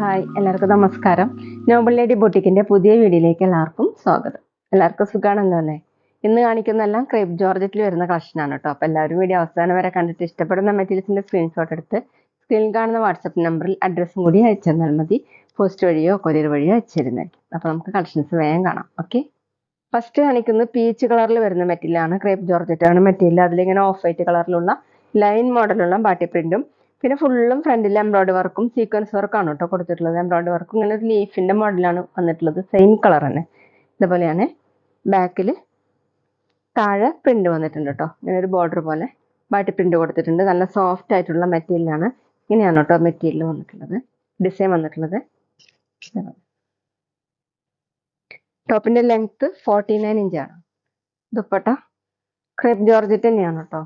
Hi, എല്ലാവർക്കും നമസ്കാരം. Nobel lady ബൊട്ടിക്കിന്റെ പുതിയ വീഡിയോയിലേക്ക് എല്ലാവർക്കും സ്വാഗതം. എല്ലാവർക്കും സുഖാണല്ലോ അല്ലേ? ഇന്ന് കാണിക്കുന്നതെല്ലാം ക്രേപ്പ് ജോർജറ്റിൽ വരുന്ന കളക്ഷനാണ് കേട്ടോ. അപ്പോൾ എല്ലാവരും വീഡിയോ അവസാനം വരെ കണ്ടിട്ട് ഇഷ്ടപ്പെടുന്ന മെറ്റീരിയൽസിന്റെ സ്ക്രീൻഷോട്ട് എടുത്ത് സ്ക്രീനിൽ കാണുന്ന വാട്സപ്പ് നമ്പറിൽ അഡ്രസ്സും കൂടി അയച്ചു തന്നാൽ മതി. പോസ്റ്റ് വഴിയോ കൊറിയർ വഴിയോ അയച്ചു തരുന്നതായിരിക്കും. അപ്പോൾ നമുക്ക് കളക്ഷൻസ് വേഗം കാണാം. ഓക്കെ, ഫസ്റ്റ് കാണിക്കുന്നത് പീച്ച് കളറിൽ വരുന്ന മെറ്റീരിയലാണ്. ക്രേപ്പ് ജോർജറ്റ് ആണ് മെറ്റീരിയൽ. അതിലിങ്ങനെ ഓഫ് വൈറ്റ് കളറിലുള്ള ലൈൻ മോഡലുള്ള ബാട്ടി പ്രിന്റും പിന്നെ ഫുള്ളും ഫ്രണ്ടിൽ എംബ്രോയിഡറി വർക്കും സീക്വൻസ് വർക്കാണ് കേട്ടോ കൊടുത്തിട്ടുള്ളത്. എംബ്രോയിഡറി വർക്കും ഇങ്ങനെ ഒരു ലീഫിന്റെ മോഡലാണ് വന്നിട്ടുള്ളത്. സെയിം കളർ തന്നെ. ഇതുപോലെയാണ് ബാക്കിൽ താഴെ പ്രിന്റ് വന്നിട്ടുണ്ട് കേട്ടോ. ഇങ്ങനെ ഒരു ബോർഡർ പോലെ ബാട്ടി പ്രിന്റ് കൊടുത്തിട്ടുണ്ട്. നല്ല സോഫ്റ്റ് ആയിട്ടുള്ള മെറ്റീരിയലാണ്. ഇങ്ങനെയാണ് കേട്ടോ മെറ്റീരിയൽ വന്നിട്ടുള്ളത്, ഡിസൈൻ വന്നിട്ടുള്ളത്. ടോപ്പിന്റെ ലെങ്ത് 49 ഇഞ്ചാണ്. ദുപ്പട്ട ക്രേപ്പ് ജോർജറ്റ് തന്നെയാണ് കേട്ടോ.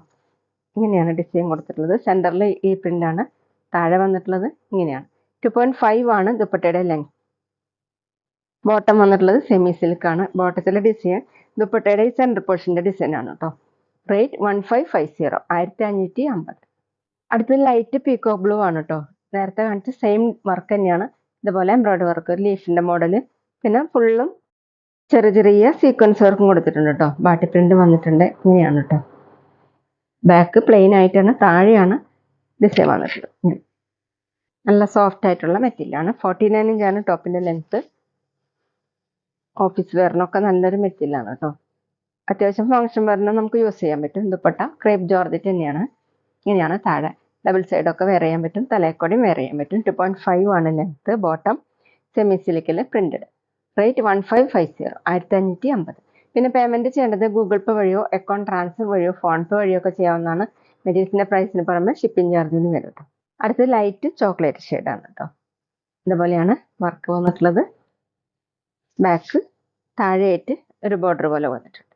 ഇങ്ങനെയാണ് ഡിസൈൻ കൊടുത്തിട്ടുള്ളത്. സെന്ററിൽ ഈ പ്രിന്റ് ആണ്. താഴെ വന്നിട്ടുള്ളത് ഇങ്ങനെയാണ്. 2.5 ആണ് ദുപ്പട്ടയുടെ ലെങ്ത്. ബോട്ടം വന്നിട്ടുള്ളത് സെമി സിൽക്ക് ആണ്. ബോട്ടത്തിലെ ഡിസൈൻ ദുപ്പട്ടയുടെ ഈ സെന്റർ പോർഷന്റെ ഡിസൈൻ ആണ് കേട്ടോ. റേറ്റ് 1550, 1550. അടുത്തത് ലൈറ്റ് പീക്കോ ബ്ലൂ ആണ് കേട്ടോ. നേരത്തെ കാണിച്ച സെയിം വർക്ക് തന്നെയാണ്. ഇതുപോലെ എംബ്രോയിഡറി വർക്ക്, ഒരു ലീഫിന്റെ മോഡല്, പിന്നെ ഫുള്ളും ചെറിയ ചെറിയ സീക്വൻസ് വർക്കും കൊടുത്തിട്ടുണ്ട് കേട്ടോ. ബാട്ടി പ്രിന്റ് വന്നിട്ടുണ്ട്. ഇങ്ങനെയാണ് കേട്ടോ. ബാക്ക് പ്ലെയിൻ ആയിട്ടാണ്, താഴെയാണ് ഡിസൈൻ വന്നിട്ടുള്ളത്. നല്ല സോഫ്റ്റ് ആയിട്ടുള്ള മെറ്റീരിയലാണ്. 49 ഇഞ്ചാണ് ടോപ്പിന്റെ ലെങ്ത്. ഓഫീസ് വെയറിനൊക്കെ നല്ലൊരു മെറ്റീരിയലാണ് കേട്ടോ. അത്യാവശ്യം ഫംഗ്ഷൻ വെയറിന് നമുക്ക് യൂസ് ചെയ്യാൻ പറ്റും. ദുപ്പട്ട ക്രേപ്പ് ജോർജറ്റ് തന്നെയാണ്. ഇങ്ങനെയാണ് താഴെ ഡബിൾ സൈഡൊക്കെ വെയർ ചെയ്യാൻ പറ്റും. തലയക്കോടിയും വെയർ ചെയ്യാൻ പറ്റും. 2.5 ആണ് ലെങ്ത്. ബോട്ടം സെമി സിലിക്കിൽ പ്രിന്റഡ്. റേറ്റ് 1550, 1550. പിന്നെ പേയ്മെന്റ് ചെയ്യേണ്ടത് ഗൂഗിൾ പേ വഴിയോ അക്കൗണ്ട് ട്രാൻസ്ഫർ വഴിയോ ഫോൺ പേ വഴിയോ ഒക്കെ ചെയ്യാവുന്നതാണ്. മെറ്റീരിയൽസിന്റെ പ്രൈസിന് പുറമെ ഷിപ്പിംഗ് ചാർജിന് വരും കേട്ടോ. അടുത്ത് ലൈറ്റ് ചോക്ലേറ്റ് ഷെയ്ഡാണ് കേട്ടോ. ഇതുപോലെയാണ് വർക്ക് വന്നിട്ടുള്ളത്. ബാക്ക് താഴെയായിട്ട് ഒരു ബോർഡർ പോലെ വന്നിട്ടുണ്ട്.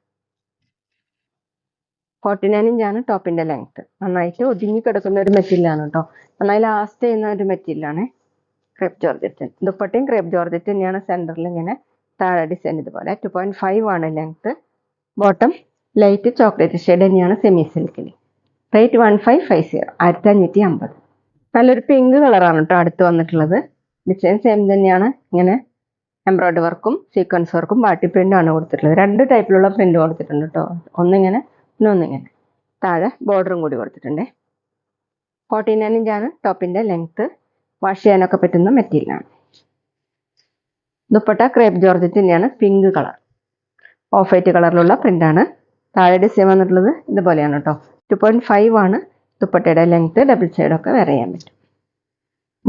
49 ഇഞ്ചാണ് ടോപ്പിന്റെ ലെങ്ത്. നന്നായിട്ട് ഒതുങ്ങി കിടക്കുന്ന ഒരു മെറ്റീരിയലാണ് കേട്ടോ. നന്നായി ലാസ്റ്റ് ചെയ്യുന്ന ഒരു മെറ്റീരിയലാണ് ക്രേപ്പ് ജോർജറ്റ്. ദുപ്പട്ടയും ക്രേപ്പ് ജോർജറ്റ് തന്നെയാണ്. സെന്ററിൽ ഇങ്ങനെ താഴെ ഡിസൈൻ ഇതുപോലെ. 2.5 ആണ് length. Bottom light chocolate shade തന്നെയാണ് സെമി സിൽക്കിൽ. റേറ്റ് 1550, 1550. നല്ലൊരു പിങ്ക് കളറാണ് കേട്ടോ അടുത്ത് വന്നിട്ടുള്ളത്. ഡിസൈൻ സെയിം തന്നെയാണ്. ഇങ്ങനെ എംബ്രോയിഡറി വർക്കും സീക്വൻസ് വർക്കും ബാട്ടി പ്രിന്റും ആണ് കൊടുത്തിട്ടുള്ളത്. രണ്ട് ടൈപ്പിലുള്ള പ്രിന്റ് കൊടുത്തിട്ടുണ്ട് കേട്ടോ. ഒന്നിങ്ങനെ പിന്നെ ഒന്നിങ്ങനെ. താഴെ ബോർഡറും കൂടി കൊടുത്തിട്ടുണ്ട്. 49 ഇഞ്ചാണ് ടോപ്പിന്റെ ലെങ്ത്. വാഷ് ചെയ്യാനൊക്കെ പറ്റുന്ന മെറ്റീരിയലാണ്. ദുപ്പട്ട ക്രേപ്പ് ജോർജറ്റ് തന്നെയാണ്. പിങ്ക് കളർ ഓഫ് വൈറ്റ് കളറിലുള്ള പ്രിന്റാണ്. താഴെ ഡിസൈൻ വന്നിട്ടുള്ളത് ഇതുപോലെയാണ് കേട്ടോ. 2.5 ആണ് ദുപ്പട്ടയുടെ ലെങ്ത്. ഡബിൾ സൈഡൊക്കെ വെയർ ചെയ്യാൻ പറ്റും.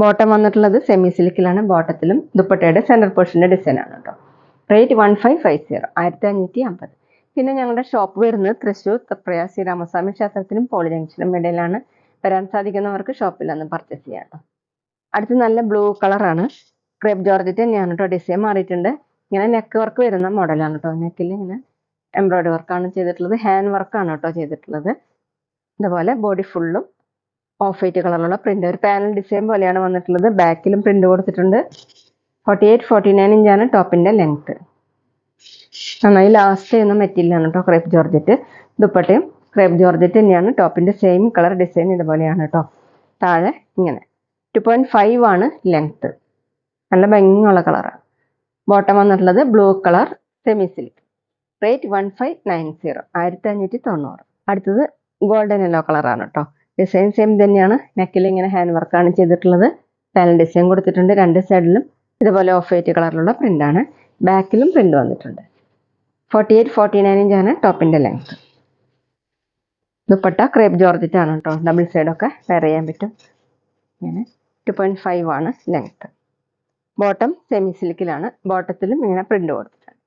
ബോട്ടം വന്നിട്ടുള്ളത് സെമി സിൽക്കിലാണ്. ബോട്ടത്തിലും ദുപ്പട്ടയുടെ സെന്റർ പോർഷന്റെ ഡിസൈൻ ആണ് കേട്ടോ. റേറ്റ് 1550, 1550. പിന്നെ ഞങ്ങളുടെ ഷോപ്പ് വരുന്നത് തൃശ്ശൂർ തൃപ്രയ ശ്രീരാമസ്വാമി ക്ഷേത്രത്തിനും പോളി ജംഗ്ഷനും ഇടയിലാണ്. വരാൻ സാധിക്കുന്നവർക്ക് ഷോപ്പിൽ നിന്ന് പർച്ചേസ് ചെയ്യാം കേട്ടോ. അടുത്ത് നല്ല ബ്ലൂ കളറാണ്. ക്രേപ്പ് ജോർജറ്റ് തന്നെയാണ് കേട്ടോ. ഡിസൈൻ മാറിയിട്ടുണ്ട്. ഇങ്ങനെ നെക്ക് വർക്ക് വരുന്ന മോഡലാണ് കേട്ടോ. നെക്കിൽ ഇങ്ങനെ എംബ്രോയിഡറി വർക്കാണ് ചെയ്തിട്ടുള്ളത്. ഹാൻഡ് വർക്കാണ് കേട്ടോ ചെയ്തിട്ടുള്ളത്. ഇതുപോലെ ബോഡി ഫുള്ളും ഓഫ് വൈറ്റ് കളറിലുള്ള പ്രിന്റ്, ഒരു പാനൽ ഡിസൈൻ പോലെയാണ് വന്നിട്ടുള്ളത്. ബാക്കിലും പ്രിന്റ് കൊടുത്തിട്ടുണ്ട്. 49 ഇഞ്ചാണ് ടോപ്പിന്റെ ലെങ്ത്. നന്നായി ലാസ്റ്റ് ചെയ്യുന്ന മെറ്റീരിയലാണ് കേട്ടോ ക്രേപ്പ് ജോർജറ്റ്. ദുപ്പട്ടയും ക്രേപ്പ് ജോർജറ്റ് തന്നെയാണ്. ടോപ്പിന്റെ സെയിം കളർ ഡിസൈൻ ഇതുപോലെയാണ് കേട്ടോ. താഴെ ഇങ്ങനെ 2.5 ആണ് ലെങ്ത്. നല്ല ഭംഗിയുള്ള കളറാണ്. ബോട്ടം വന്നിട്ടുള്ളത് blue colour semi silk. Rate 1590, 1590. അടുത്തത് ഗോൾഡൻ യെല്ലോ കളറാണ് കേട്ടോ. ഡിസൈൻ സെയിം തന്നെയാണ്. നെക്കിൽ ഇങ്ങനെ ഹാൻഡ് വർക്കാണ് ചെയ്തിട്ടുള്ളത്. പാനൽ ഡിസൈൻ കൊടുത്തിട്ടുണ്ട്. രണ്ട് സൈഡിലും ഇതുപോലെ ഓഫ് വൈറ്റ് കളറിലുള്ള പ്രിന്റാണ്. ബാക്കിലും പ്രിന്റ് വന്നിട്ടുണ്ട്. 49 ഇഞ്ചാണ് ടോപ്പിന്റെ ലെങ്ത്. ദുപ്പട്ട ക്രേപ്പ് ജോർജറ്റ് ആണ് കേട്ടോ. ഡബിൾ സൈഡൊക്കെ വെയർ ചെയ്യാൻ പറ്റും. ഇങ്ങനെ 2.5 ആണ് ലെങ്ത്. ബോട്ടം സെമി സിൽക്കിലാണ്. ബോട്ടത്തിലും ഇങ്ങനെ പ്രിന്റ് കൊടുത്തിട്ടുണ്ട്.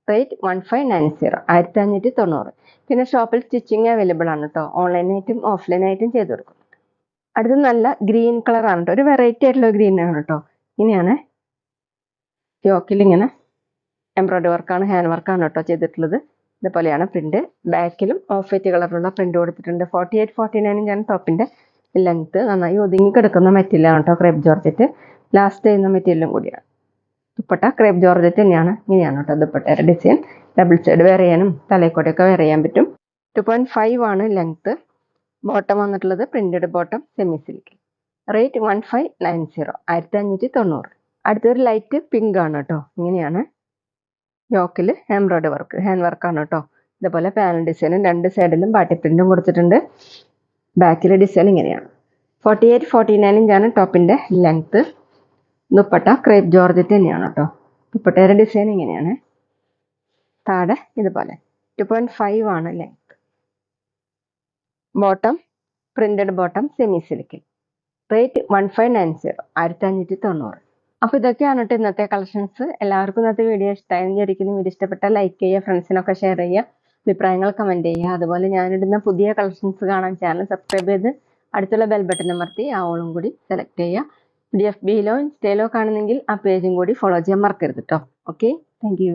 റേറ്റ് 1590, 1590. പിന്നെ ഷോപ്പിൽ സ്റ്റിച്ചിങ് അവൈലബിൾ ആണ് കേട്ടോ. ഓൺലൈനായിട്ടും ഓഫ്ലൈനായിട്ടും ചെയ്ത് കൊടുക്കുന്നുണ്ട്. അടുത്ത് നല്ല ഗ്രീൻ കളറാണ് കേട്ടോ. ഒരു വെറൈറ്റി ആയിട്ടുള്ള ഗ്രീൻ ആണ് കേട്ടോ. ഇങ്ങനെയാണ് യോക്കിൽ ഇങ്ങനെ എംബ്രോയിഡറി വർക്കാണ്, ഹാൻഡ് വർക്കാണ് കേട്ടോ ചെയ്തിട്ടുള്ളത്. ഇതുപോലെയാണ് പ്രിന്റ്. ബാക്കിലും ഓഫ് വൈറ്റ് കളറിലുള്ള പ്രിന്റ് കൊടുത്തിട്ടുണ്ട്. 49 ഇഞ്ചാണ് ടോപ്പിന്റെ ലെങ്ത്. നന്നായി ഒതുങ്ങി കിടക്കുന്ന മെറ്റീരിയലാണ് കേട്ടോ ക്രേപ്പ് ജോർജറ്റ്. ലാസ്റ്റ് ചെയ്യുന്ന മെറ്റീരിയലും കൂടിയാണ്. ദുപ്പട്ട ക്രേപ്പ് ജോർജറ്റ് തന്നെയാണ്. ഇങ്ങനെയാണ് കേട്ടോ ദുപ്പട്ടയുടെ ഡിസൈൻ. ഡബിൾ സൈഡ് വെയർ ചെയ്യാനും തലയിക്കോട്ടയൊക്കെ വെയർ ചെയ്യാൻ പറ്റും. 2.5 ആണ് ലെങ്ത്. ബോട്ടം വന്നിട്ടുള്ളത് printed bottom semi silk. Rate 1590, 1590. അടുത്തൊരു ലൈറ്റ് പിങ്ക് ആണ് കേട്ടോ. ഇങ്ങനെയാണ് യോക്കിൽ എംബ്രോയ്ഡറി വർക്ക്, ഹാൻഡ് വർക്കാണ് കേട്ടോ. ഇതുപോലെ പാനൽ ഡിസൈനും 2 സൈഡിലും ബാട്ടി പ്രിന്റും കൊടുത്തിട്ടുണ്ട്. ബാക്കിലെ ഡിസൈൻ ഇങ്ങനെയാണ്. 48-49 ഇഞ്ചാണ് ടോപ്പിന്റെ ലെങ്ത്. ദുപ്പട്ട ക്രേപ്പ് ജോർജറ്റ് തന്നെയാണ് കേട്ടോ. ദുപ്പട്ടയുടെ ഡിസൈൻ ഇങ്ങനെയാണ്. താഴെ ഇതുപോലെ 2.5 ആണ് length. Bottom printed bottom semi silk. Rate 1590, 1590. അപ്പോൾ ഇതൊക്കെയാണ് കേട്ടോ ഇന്നത്തെ കളക്ഷൻസ്. എല്ലാവർക്കും ഇന്നത്തെ വീഡിയോ ഇഷ്ടമായെന്ന് വിചാരിക്കുന്നു. വീഡിയോ ഇഷ്ടപ്പെട്ടാൽ ലൈക്ക് ചെയ്യുക, ഫ്രണ്ട്സിനൊക്കെ ഷെയർ ചെയ്യുക, അഭിപ്രായങ്ങൾ കമൻറ്റ് ചെയ്യുക. അതുപോലെ ഞാനിടുന്ന പുതിയ കളക്ഷൻസ് കാണാൻ ചാനൽ സബ്സ്ക്രൈബ് ചെയ്ത് അടുത്തുള്ള ബെൽ ബട്ടൺ അമർത്തി ആ ഓളും കൂടി സെലക്ട് ചെയ്യുക. DFB-ലോ ഇൻസ്റ്റയിലോ കാണുന്നെങ്കിൽ ആ പേജും കൂടി ഫോളോ ചെയ്യാൻ മറക്കരുത് കേട്ടോ. Okay, thank you.